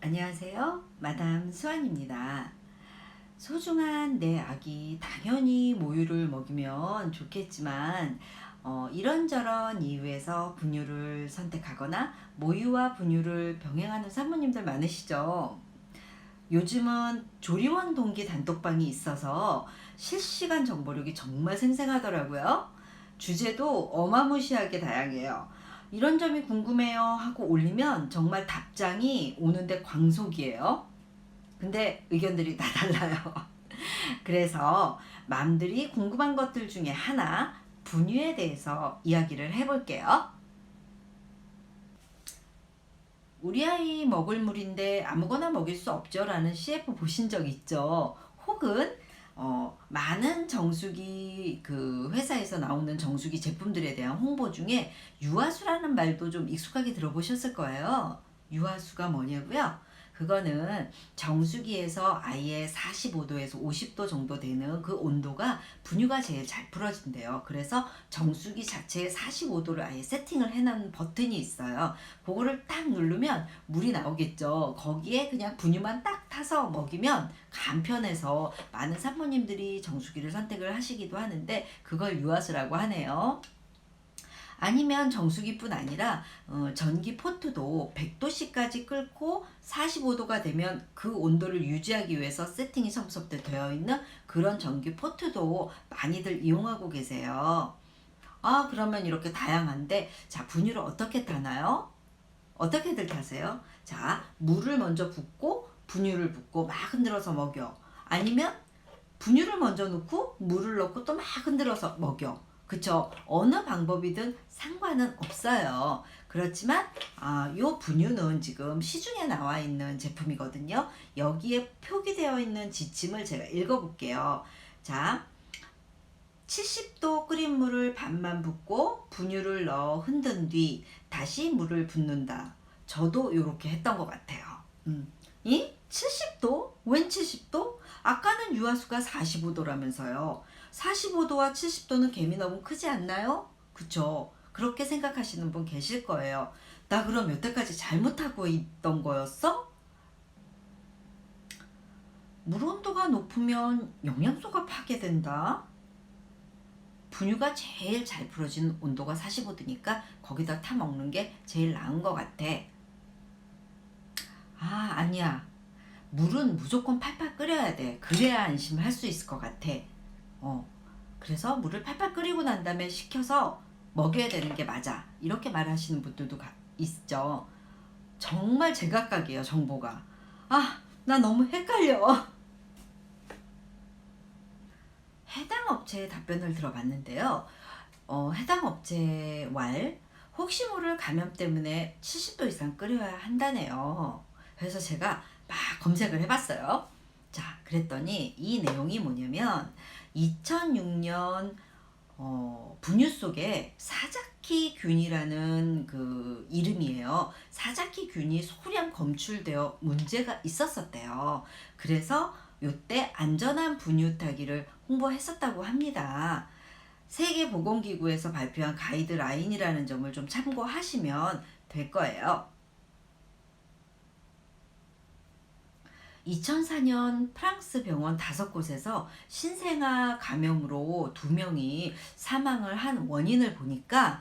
안녕하세요. 마담 수환입니다. 소중한 내 아기 당연히 모유를 먹이면 좋겠지만 이런저런 이유에서 분유를 선택하거나 모유와 분유를 병행하는 산모님들 많으시죠? 요즘은 조리원 동기 단톡방이 있어서 실시간 정보력이 정말 생생하더라고요. 주제도 어마무시하게 다양해요. 이런 점이 궁금해요 하고 올리면 정말 답장이 오는데 광속이에요. 근데 의견들이 다 달라요. 그래서 맘들이 궁금한 것들 중에 하나, 분유에 대해서 이야기를 해볼게요. 우리 아이 먹을 물인데 아무거나 먹일 수 없죠 라는 CF 보신 적 있죠? 혹은 많은 정수기 그 회사에서 나오는 정수기 제품들에 대한 홍보 중에 유아수라는 말도 좀 익숙하게 들어보셨을 거예요. 유아수가 뭐냐고요? 그거는 정수기에서 아예 45도에서 50도 정도 되는 그 온도가 분유가 제일 잘 풀어진대요. 그래서 정수기 자체에 45도를 아예 세팅을 해놓은 버튼이 있어요. 그거를 딱 누르면 물이 나오겠죠. 거기에 그냥 분유만 딱 타서 먹이면 간편해서 많은 산모님들이 정수기를 선택을 하시기도 하는데 그걸 유아수라고 하네요. 아니면 정수기뿐 아니라 전기 포트도 100도씨까지 끓고 45도가 되면 그 온도를 유지하기 위해서 세팅이 섭섭대 되어 있는 그런 전기 포트도 많이들 이용하고 계세요. 아, 그러면 이렇게 다양한데, 자, 분유를 어떻게 타나요? 어떻게들 타세요? 자, 물을 먼저 붓고 분유를 붓고 막 흔들어서 먹여. 아니면 분유를 먼저 넣고 물을 넣고 또 막 흔들어서 먹여. 그쵸? 어느 방법이든 상관은 없어요. 그렇지만 요 분유는 지금 시중에 나와 있는 제품이거든요. 여기에 표기되어 있는 지침을 제가 읽어볼게요. 자, 70도 끓인 물을 반만 붓고 분유를 넣어 흔든 뒤 다시 물을 붓는다. 저도 이렇게 했던 것 같아요. 이 70도? 웬 70도? 아까는 유아수가 45도라면서요. 45도와 70도는 갭이 너무 크지 않나요? 그쵸? 그렇게 생각하시는 분 계실 거예요. 나 그럼 여태까지 잘못하고 있던 거였어? 물 온도가 높으면 영양소가 파괴된다. 분유가 제일 잘 풀어지는 온도가 45도니까 거기다 타 먹는 게 제일 나은 것 같아. 아니야. 물은 무조건 팔팔 끓여야 돼. 그래야 안심할 수 있을 것 같아. 그래서 물을 팔팔 끓이고 난 다음에 식혀서 먹여야 되는 게 맞아. 이렇게 말하시는 분들도 있죠. 정말 제각각이에요, 정보가. 나 너무 헷갈려. 해당 업체의 답변을 들어봤는데요. 해당 업체 혹시 모를 감염 때문에 70도 이상 끓여야 한다네요. 그래서 제가 막 검색을 해봤어요. 자, 그랬더니 이 내용이 뭐냐면 2006년 분유 속에 사자키균이라는 그 이름이에요. 사자키균이 소량 검출되어 문제가 있었었대요. 그래서 요때 안전한 분유 타기를 홍보했었다고 합니다. 세계보건기구에서 발표한 가이드라인이라는 점을 좀 참고하시면 될 거예요. 2004년 프랑스 병원 5곳에서 신생아 감염으로 2명이 사망을 한 원인을 보니까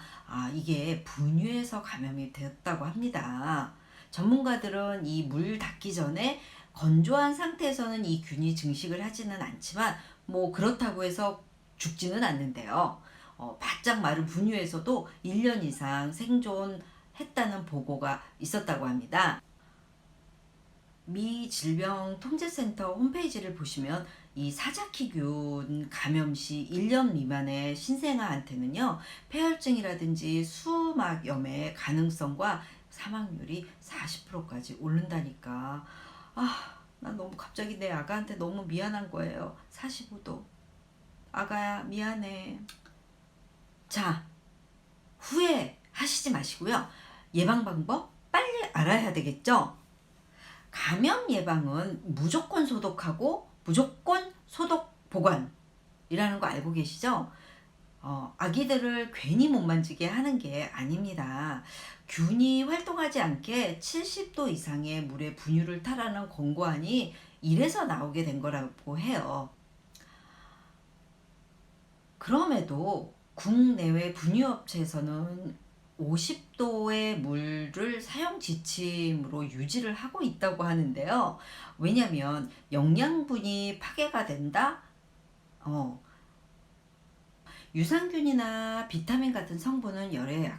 이게 분유에서 감염이 되었다고 합니다. 전문가들은 이 물 닿기 전에 건조한 상태에서는 이 균이 증식을 하지는 않지만 뭐 그렇다고 해서 죽지는 않는데요. 바짝 마른 분유에서도 1년 이상 생존했다는 보고가 있었다고 합니다. 미 질병통제센터 홈페이지를 보시면 이 사자키균 감염 시 1년 미만의 신생아한테는요, 폐혈증이라든지 수막염의 가능성과 사망률이 40%까지 오른다니까. 나 너무 갑자기 내 아가한테 너무 미안한 거예요. 45도. 아가야, 미안해. 자, 후회하시지 마시고요. 예방 방법 빨리 알아야 되겠죠? 감염 예방은 무조건 소독하고 무조건 소독 보관이라는 거 알고 계시죠? 아기들을 괜히 못 만지게 하는 게 아닙니다. 균이 활동하지 않게 70도 이상의 물에 분유를 타라는 권고안이 이래서 나오게 된 거라고 해요. 그럼에도 국내외 분유업체에서는 50도의 물을 사용 지침으로 유지를 하고 있다고 하는데요. 왜냐하면 영양분이 파괴가 된다? 어, 유산균이나 비타민 같은 성분은 열에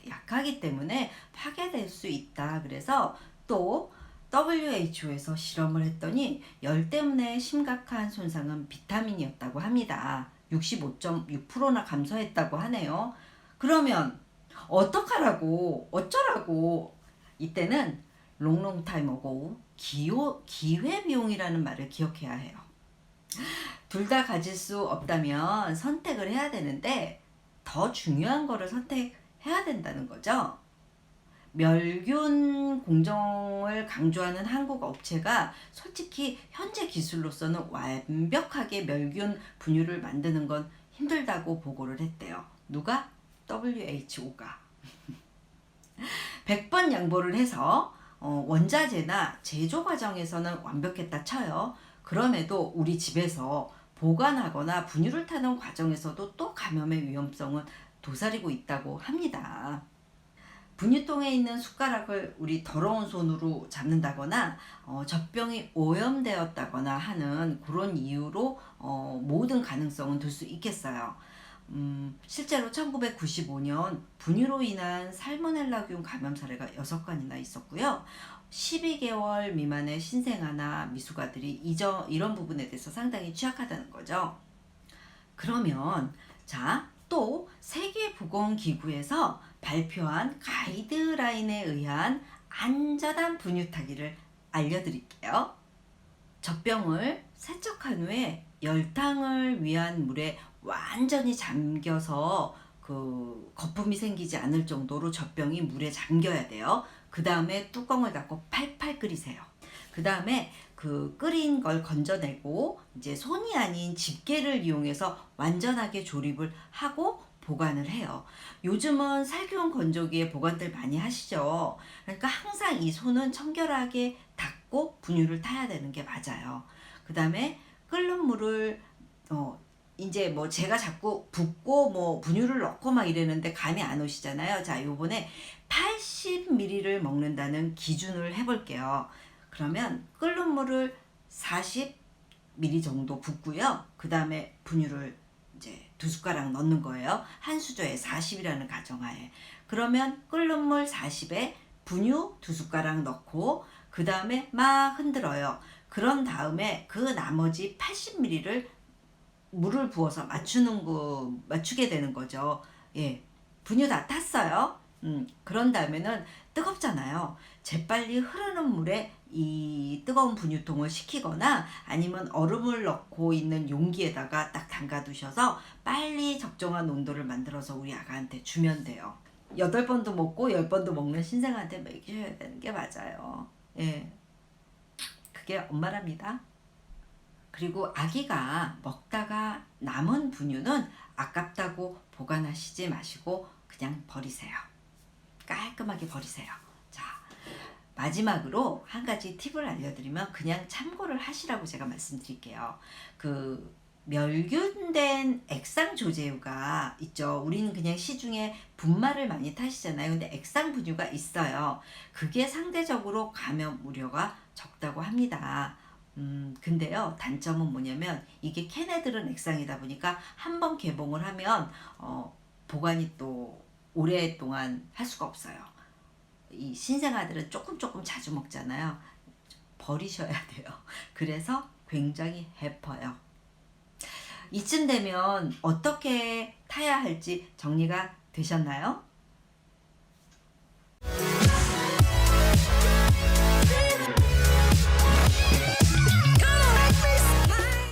약하기 때문에 파괴될 수 있다. 그래서 또 WHO에서 실험을 했더니 열 때문에 심각한 손상은 비타민이었다고 합니다. 65.6%나 감소했다고 하네요. 그러면 어떡하라고 어쩌라고. 이때는 롱롱타임어고 기회비용이라는 말을 기억해야 해요. 둘 다 가질 수 없다면 선택을 해야 되는데 더 중요한 거를 선택해야 된다는 거죠. 멸균 공정을 강조하는 한국 업체가 솔직히 현재 기술로서는 완벽하게 멸균 분유를 만드는 건 힘들다고 보고를 했대요. 누가? WHO가. 100번 양보를 해서 원자재나 제조 과정에서는 완벽했다 쳐요. 그럼에도 우리 집에서 보관하거나 분유를 타는 과정에서도 또 감염의 위험성은 도사리고 있다고 합니다. 분유통에 있는 숟가락을 우리 더러운 손으로 잡는다거나 젖병이 오염되었다거나 하는 그런 이유로 모든 가능성은 들 수 있겠어요. 실제로 1995년 분유로 인한 살모넬라균 감염 사례가 6건이나 있었고요. 12개월 미만의 신생아나 미숙아들이 이런 부분에 대해서 상당히 취약하다는 거죠. 그러면 자, 또 세계보건기구에서 발표한 가이드라인에 의한 안전한 분유 타기를 알려드릴게요. 젖병을 세척한 후에 열탕을 위한 물에 완전히 잠겨서 그 거품이 생기지 않을 정도로 젖병이 물에 잠겨야 돼요. 그 다음에 뚜껑을 닫고 팔팔 끓이세요. 그 다음에 그 끓인 걸 건져내고 이제 손이 아닌 집게를 이용해서 완전하게 조립을 하고 보관을 해요. 요즘은 살균 건조기에 보관들 많이 하시죠. 그러니까 항상 이 손은 청결하게 닦고 분유를 타야 되는 게 맞아요. 그 다음에 끓는 물을 이제 뭐 제가 자꾸 붓고 뭐 분유를 넣고 막 이러는데 감이 안 오시잖아요. 자, 요번에 80ml를 먹는다는 기준을 해볼게요. 그러면 끓는 물을 40ml 정도 붓고요. 그 다음에 분유를 이제 2숟가락 넣는 거예요. 한 수저에 40이라는 가정하에. 그러면 끓는 물 40에 분유 2숟가락 넣고 그 다음에 막 흔들어요. 그런 다음에 그 나머지 80ml를 물을 부어서 맞추게 되는 거죠. 예. 분유 다 탔어요. 그런 다음에는 뜨겁잖아요. 재빨리 흐르는 물에 이 뜨거운 분유통을 식히거나 아니면 얼음을 넣고 있는 용기에다가 딱 담가 두셔서 빨리 적정한 온도를 만들어서 우리 아가한테 주면 돼요. 8번도 먹고 10번도 먹는 신생한테 먹여야 되는 게 맞아요. 예. 그게 엄마랍니다. 그리고 아기가 먹다가 남은 분유는 아깝다고 보관하시지 마시고 그냥 버리세요. 깔끔하게 버리세요. 자, 마지막으로 한 가지 팁을 알려드리면 그냥 참고를 하시라고 제가 말씀드릴게요. 그 멸균된 액상 조제유가 있죠. 우리는 그냥 시중에 분말을 많이 타시잖아요. 근데 액상 분유가 있어요. 그게 상대적으로 감염 우려가 적다고 합니다. 근데요, 단점은 뭐냐면 이게 걔네들은 액상이다 보니까 한번 개봉을 하면 보관이 또 오랫동안 할 수가 없어요. 이 신생아들은 조금 자주 먹잖아요. 버리셔야 돼요. 그래서 굉장히 해퍼요. 이쯤 되면 어떻게 타야 할지 정리가 되셨나요?